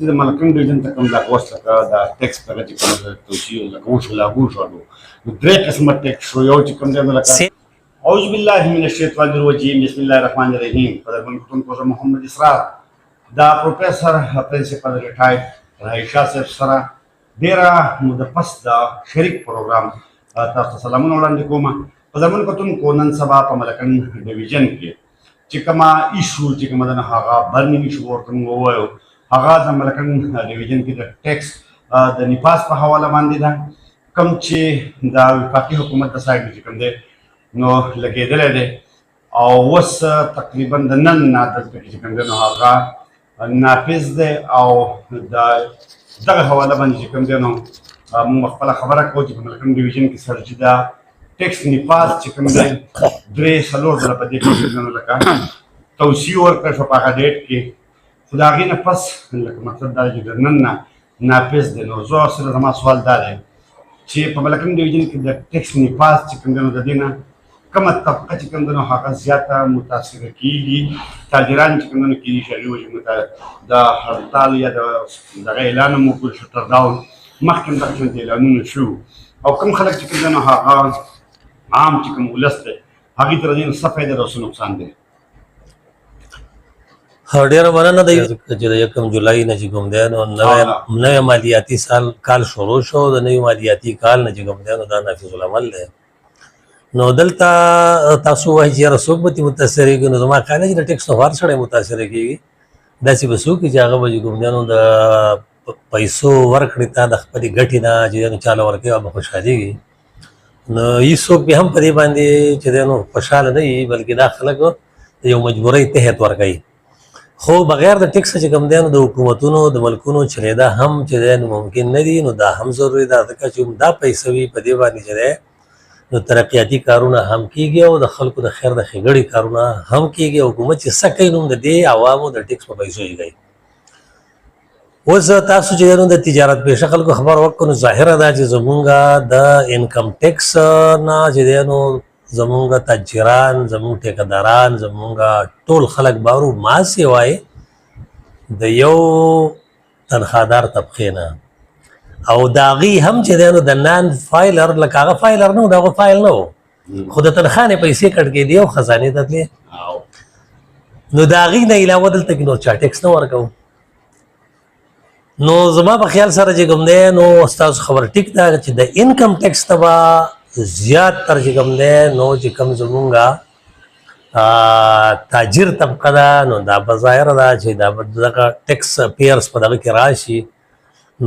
د ملکن ډیویژن ته کوم دا اوس لکه دا ټیکس دغه چې کوم توصیه لکه وشو لاګو شو نو درې قسمه ټیکس شو یو چې کوم دی نو لکه اعوذ بالله من الشیطان الرجیم بسم الله الرحمن الرحیم په دغه کوم محمد اسرار دا پروفیسور پرنسپل ریټایرډ رایشا صاحب سره ډیره موده پس دا شریک پروګرام تاسو ته سلامونه وړاندې کوم په زمون کتونکو نن سبا په ملکن ډیویژن کې چې کومه ایشو چې کومه ده هغه برنینګ ایشو ورته ووایو هغه د ملکن ډیویژن کې د ټیکس د نفاذ په حواله باندې ده کوم چې د وفاقي حکومت د سایډ چې کوم دی نو لګېدلی دی او اوس تقریبا د نن نه دلته کې چې کوم دی نو هغه نافذ دی او د دغه حواله باندې چې کوم دی نو موږ خپله خبره کوو چې په ملکن ډیویژن کې سرجي دا ټیکس نفاذ چې کوم دی 3-4 ځله په دې کې لکه توصیه ورکړه شوه په هغه ډیټ کې خو د هغې نه پس لکه مطلب دا چې د نن نه نافذ دی نو زه سره زما سوال دا دی چې په ملکن ډیویژن کې د ټیکس نفاذ چې کوم دی نو د دې نه کومه طبقه چې کوم دی نو هغه زیاته متاثره کېږي تاجران چې کوم دی نو کېدای شي هغوی وجې د هړتال یا دغه اعلان هم وکړو شټر ډاون مخکې هم دغه شانتې اعلانونه شو او کوم خلک چې کوم دی نو هغه عام چې کوم ولس دی هغې ته د دې نه څه فایده ده او څه نقصان دی ډیره مننه ده چې د 1 جولای نه چې کوم دی نو نوی مالیاتي کال شروع شو د نوي مالیاتي کال نه چې کوم دی نو دا نافذ العمل دی نو دلته تاسو وایي چې یاره څوک به ترې متاثره کېږي نو زما خیال دی چې د ټیکس نه هر سړی متاثره کېږي داسې به څوک چې هغه به چې کوم دی نو د پیسو ورکړې ته د خپلې ګټې نه چې دی نو چاله ورکوي هغه به خوشحالېږي نو هېڅ څوک بیا هم په دې باندې چې دی نو خوشحاله نه وي بلکې دا خلک د یو مجبورۍ تحت ورکوي خو بغیر د ټیکس چې کوم دی نو د حکومتونو د ملکونو چلېدا هم چې دی نو ممکن نه دي نو دا هم ضروري ده ځکه چې دا پیسې وي په دې باندې چې دی نو ترقیاتي کارونه هم کېږي او د خلکو د خیر د ښېګړې کارونه هم کېږي حکومت چې څه کوي نو د دې عوامو د ټیکس په پیسو یې کوي اوس تاسو چې نو د تجارت پیشه خلکو خبر وکړو نو ظاهره ده چې زمونږ د انکم ټیکس نه چې دی نو زمونږ تاجران زمونږ ټیکهداران زمونږ ټول خلک بارو ما سوای د یو تنخوادار طبقې نه او د هغې هم چې دی نو د نان فایلر لکه هغه فایلر نه و د هغه فایل نه و خو د تنخوا نه پیسې کټ کېدې او خزانې ته تلې نو د هغې نه علاوه دلته کې نور چا ټیکس نه ورکوو نو زما په خیال سره چې کوم دی نو ستاسو خبر ټیک ده چې د انکم ټیکس ته به زیات تر چې کوم دی نو چې کوم زمونږ تاجر طبقه ده نو دا به ظاهره ده چې دا به دغه ټیکس پیرس په دغه کې راشي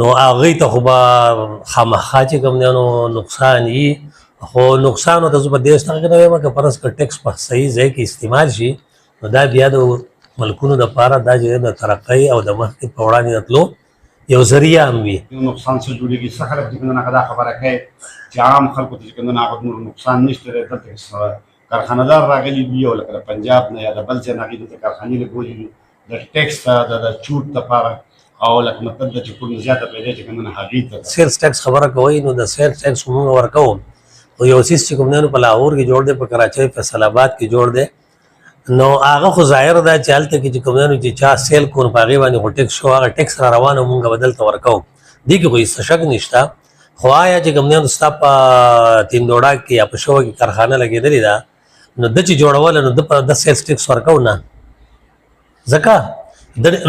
نو هغوی ته خو به خامخا چې کوم دی نو نقصان وي خو نقصان ورته زه په دې دغه کې نه وایم که فرض که ټیکس په صحیح ځای کې استعمال شي نو دا بیا د ملکونو دپاره دا چې د ترقۍ او د مخکې په وړاندې د تلو یو ذریعه هم وي نقصان څه جوړېږي څه خلک چې کوم دا خبره کوي چې عام خلکو ته چې کوم هغه نور نقصان نشته دی دلته کارخانهدار راغلي دي او لکه د پنجاب نه یا د بل ځای نه هغوی دلته کارخانې لګولي دي د ټیکس ته د چوټ دپاره او لکه مطلب د چې کوم زیاته پیدا چې کوم هغې ته سیلز ټیکس خبره کوئ نو د سیلز ټیکس موږ ورکوو خو یو څیز چې کوم دی نو په لاهور کې جوړ دی په کراچۍ فیصل آباد کې جوړ دی نو هغه خو ظاهر ده چې هلته کې چې کوم دی نو چې چا سیل کړو نو په هغې باندې خو ټیکس شو هغه ټیکس را روان او مونږ به دلته ورکوو دې کې خو هېڅ شک نشته خو آیا چې کوم دی نو ستا په تیندوړه کې یا په شوه کې کارخانه لګېدلې ده نو ده چې جوړوله نو ده په د سیلز ټیکس ورکوو نه ځکه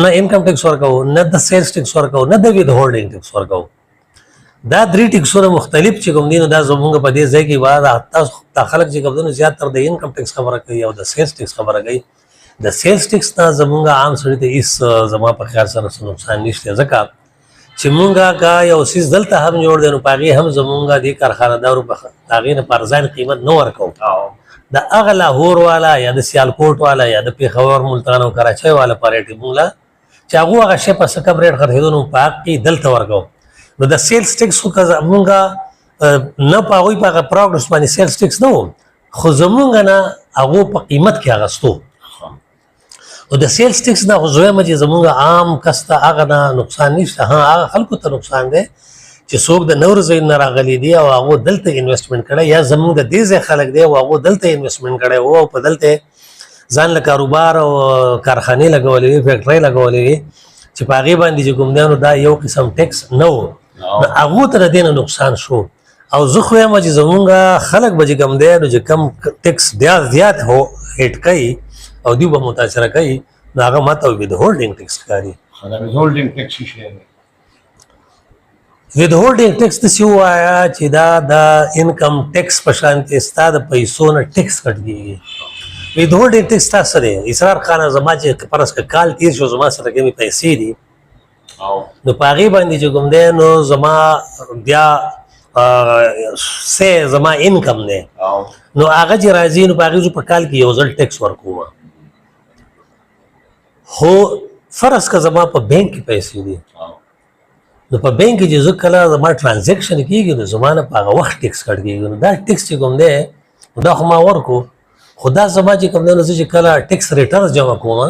نه انکم ټیکس ورکوو نه د سیلز ټیکس ورکوو نه د وید هولډینګ ټیکس ورکوو دا 3 ټیکسونه مختلف چې کوم دي نو دا زمونږ په دې ځای کې بعد دا خلک چې کوم دي نو زیاتره د انکم ټیکس خبره کوي او د سیلز ټیکس خبره کوي د سیلز ټیکس نه زمونږ عام سړي ته هېڅ زما په خیال سره څه نقصان نشته ځکه چې مونږ که یو څیز دلته هم جوړ دی نو په هغې هم زمونږ دې کارخانهدارو په هغې نه په ارزان قیمت نه ورکوو د هغه لاهور والا یا د سیالکوټ والا یا د پېښور ملتان او کراچۍ والا په ریټ مونږ له چې هغو هغه شی په څه کم ریټ خرڅېدو نو په حق کې دلته ورکوو نو د سیلز ټیکس خو که زمونږ نه په هغوی په هغه پروډکټس باندې سیلز ټیکس نه و خو زمونږ نه هغو په قیمت کې اخیستو او د سیلز ټیکس نه خو زه وایم چې زمونږ عام کس ته هغه نه نقصان نشته ها هغه خلکو ته نقصان دی چې څوک د نور ځایونو نه راغلي دي او هغو دلته انویسټمنټ کړی یا زمونږ د دې ځای خلک دی او هغو دلته انویسټمنټ کړی و او په دلته ځان له کاروبار او کارخانې لګولې وي فیکټرۍ لګولې وي چې په هغې باندې چې کوم دی نو دا یو قسم ټیکس نه و، نو هغو ته د دې نه نقصان شو. او زه خو یم چې زمونږ خلک به چې کوم دی نو چې کم ټیکس زیات هو هیټ کوي او دوی به متاثره کوي، نو هغه ما ته ود هولډینګ ټیکس ښکاري. هولډینګ ټیکس څه شی دی؟ ود هولډینګ ټیکس داسې ووایه چې دا د انکم ټیکس په شانتې ستا د پیسو نه ټیکس کټ کېږي. ود هولډینګ ټیکس تا څه دی؟ اسرار خانه زما چې فرض که کال تېر شو زما سره کومې پیسې دي نو په هغې باندې چې کوم دی نو زما بیا سه زما انکم دی نو هغه چې راځي نو په هغې زه په کال کې یو ځل ټیکس ورکوم. خو فرض که زما په بینک کې پیسې دي نو په بینک کې چې زه کله زما ټرانزیکشن کېږي نو زما نه په هغه وخت ټیکس کټ کېږي. نو دا ټیکس چې کوم دی نو دا خو ما ورکو، خو دا زما چې کوم دی نو زه چې کله ټیکس ریټرنز جمع کوم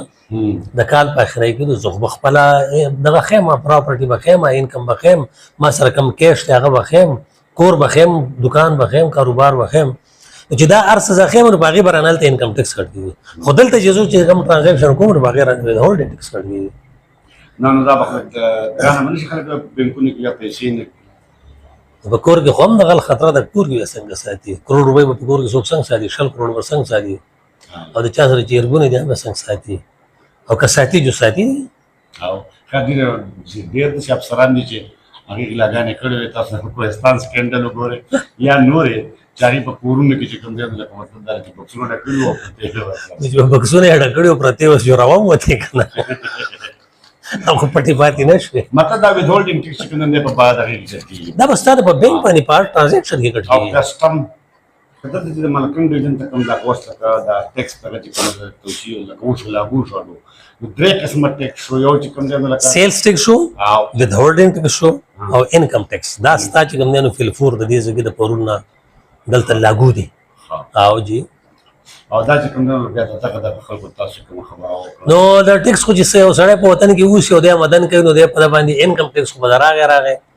د کال په اخرۍ کې نو زه خو به خپله دغه ښیم، پراپرټي به ښیم، انکم به ښیم، ما سره کم کیش دی هغه به ښیم، کور به ښیم، دکان به ښیم، کاروبار به ښیم. چې دا هر څه زه ښیم نو په هغې به رانه هلته انکم ټیکس کټ کېږي. خو دلته چې زه چې کوم ټرانزیکشن کوم نو په هغې رانه هولډینګ ټیکس کټ کېږي. نو دا به خلک ګرانه به نه شي خلک بینکونو کې بیا پیسې نه په کور کې خو هم دغه خطره ده، کور کې به څنګه ساتي؟ کروڑ روپۍ به په کور کې څوک څنګه ساتي؟ 100 کروڑ به څنګه ساتي؟ او د چا سره چې ارګونه دي هغه څنګه ساتي؟ او که ساتي جو ساتي دي. او ښه ډېر داسې افسران دي چې هغې غلاګانې کړې وې. تاسو د کوهستان سکینډل وګورئ یا نورې چې هغې په کورونو کې چې کوم دی لکه مطلب دا چې بکسونه ډک کړي وو پرتې بکسونه یې ډک کړي وو پرتې اوس جوړاوه وتې که نه او خو پټې پاتې نه شوې. مطلب دا ود هولډینګ ټیکس چې کوم دی په بعد هغې کې کټ کېږي. دا به ستا د په بینک باندې په هر ټرانزیکشن کې کټ او کېږي. کسټم دلته چې د ملکن ډویژن ته کوم دا کوست لکه دا ټیکس هغه چې کوم د توشي لکه وشو لاګو شو نو درې قسمه ټیکس شو. یو چې کوم دی لکه سیلز ټیکس شو، ود هولډینګ ټیکس شو او انکم ټیکس. دا ستا چې کوم دی نو فلفور د دې ځای د پرون نه دلته لاګو دي. او جی او دا چې کوم دی بیا دغه د خلکو تاسو کوم خبره وکړه نو دا ټیکس خو چې یو سړی په وطن کې اوسي او دی مدن کوي نو دی په باندې انکم ټیکس خو به راغی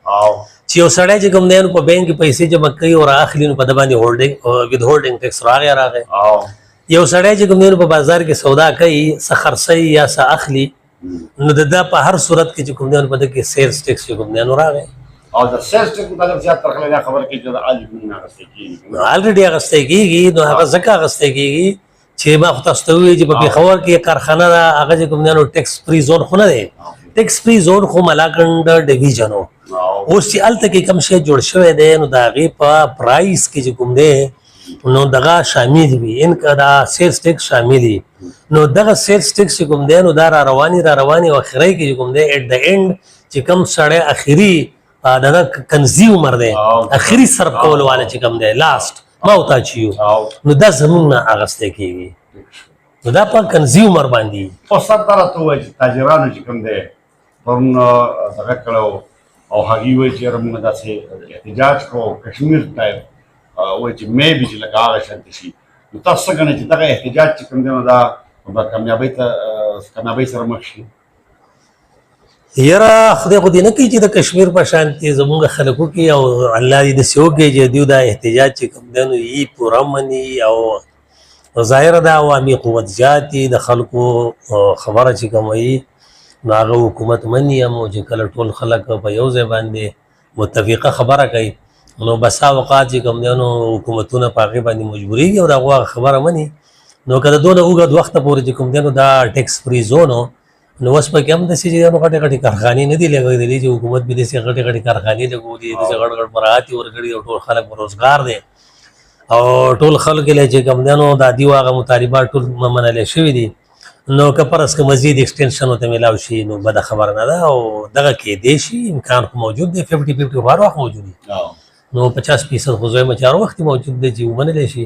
او چې یو سړی چې کوم دی نو په بینک کې پیسې جمع کوي او راخلي نو په باندې هولډینګ ود هولډینګ ټیکس راغی. او یو سړی چې کوم دی نو په بازار کې سودا کوي څه خرڅوي یا څه اخلي نو د دا په هر صورت کې چې کوم دی نو په دې کې سیلز ټیکس چې کوم دی نو راغی. او د سیلز ټیکس مطلب زیات تر خلک دا خبره کوي چې د الګون نه غوښتل کېږي. الریډي اغوستی کېږي نو هغه ځکه اغوستی کېږي چې ما خو تاسو ته وویل چې په پېښور کې کارخانه ده هغه چې کوم دی نو ټیکس فری زون خو نه دی. ټیکس فری زون خو ملاکنډ ډیویژن و. اوس چې هلته کې کوم شی جوړ شوی دی نو د هغې په پرایس کې چې کوم دی نو دغه شامل وي انکه دا سیلز ټیکس شامل وي. نو دغه سیلز ټیکس چې کوم دی نو دا را رواني او اخرۍ کې چې کوم دی ایټ د اینډ چې کوم سړی اخري دغه کنزیومر دی اخري صرف کول والا چې کوم دی لاست ما او تا چې یو نو دا زمونږ نه اغوستی کېږي. نو دا په کنزیومر باندې او سر ته راته ووایي چې تاجرانو چې کوم دی پرون دغه کړی او هغوی وایي چې یاره موږ داسې احتجاج کوو کشمیر ټایپ وایي چې میبي چې لکه هغه شانتې شي. نو تاسو څه ګڼئ چې دغه احتجاج چې کوم دی نو دا به کامیابۍ سره مخ شي؟ یاره خدای خو دې نه کوي چې د کشمیر په شانتې زمونږ خلک وکړي او الله دې داسې وکړي چې دوی دا احتجاج چې کوم دی نو یې پوره مني او ظاهره ده عوامي قوت زیات دي د خلکو خبره چې کوم وایي نو هغه حکومت مني هم چې کله ټول خلک په یو ځای باندې متفقه خبره کوي نو بسا اوقات چې کوم دی نو حکومتونه په هغې باندې مجبورېږي او د هغو هغه خبره مني. نو که د دونه اوږد وخته پورې چې کوم دی نو دا ټیکس فری زون و نو اوس پکې هم داسې چې نو غټې غټې کارخانې نه دي لګېدلې چې حکومت به داسې غټې غټې کارخانې لګولي داسې غټ غټ مراعات یې ورکړي او ټول خلک به روزګار دی او ټول خلک یې چې کوم دی نو دا دیو هغه مطالبات ټول منلی شوي دي. نو که فرض که مزید ایکسټینشن ورته میلاو شي نو بده خبره نه ده او دغه کېدی شي امکان خو موجود دی 50-50 خو هر وخت موجود دي نو 50% خو زه وایم چې هر وخت موجود دی چې ومنلی شي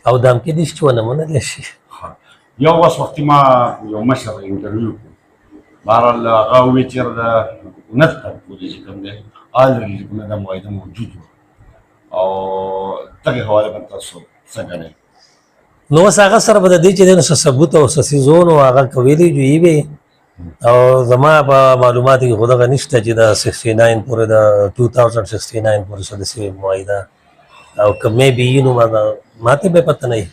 او دا هم کېدی شي چې ونه منلی شي. یو وختي ما یو مشر انټرویو بهرحال هغه وویل چې د حکومت ته پورې چې کوم دی الریډي چې کومه دا معاهده موجود وه او دغې حواله باندې تاسو څه ګڼئ؟ نو اوس هغه سره به د دې چې دی نو څه ثبوت او څه څیزونه او هغه کویلی جو یې وې او زما په معلوماتو کې خو دغه نشته چې د 69 پورې د 2069 پورې څه داسې معاهده او که میبي نو ما ته به پته نه وي.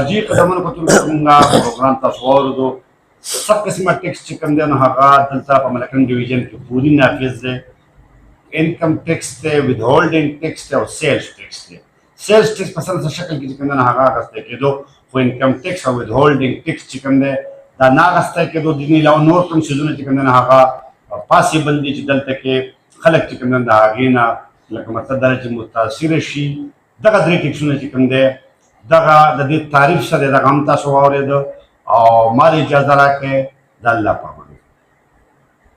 جی قدمونو په توګه موږ پروګرام تاسو واورېدو सब قسمه ټیکس چې کوم دی نو هغه دلته په ملکن ډیویژن کې پوری نافذ دی. انکم ټیکس ته، وذ هولډینګ ټیکس ته او سیلز ټیکس ته. سیلز ټیکس په څه شکل کې چې کوم دی هغه غوښته کېدو، خو انکم ټیکس او وذ هولډینګ ټیکس چې کوم دی دا نه غوښته کېدو. د دې علاوه نور کوم شیزونه چې کوم دی هغه پاسیبل دي چې دلته کې خلک چې کوم دی د هغې نه لکه مطلب دا چې متاثره شي. دغه درې ټیکسونه چې کوم دی دغه د دې تعریف سره دغه هم تاسو واورېده او ما اجازه راکړئ. د الله په امان.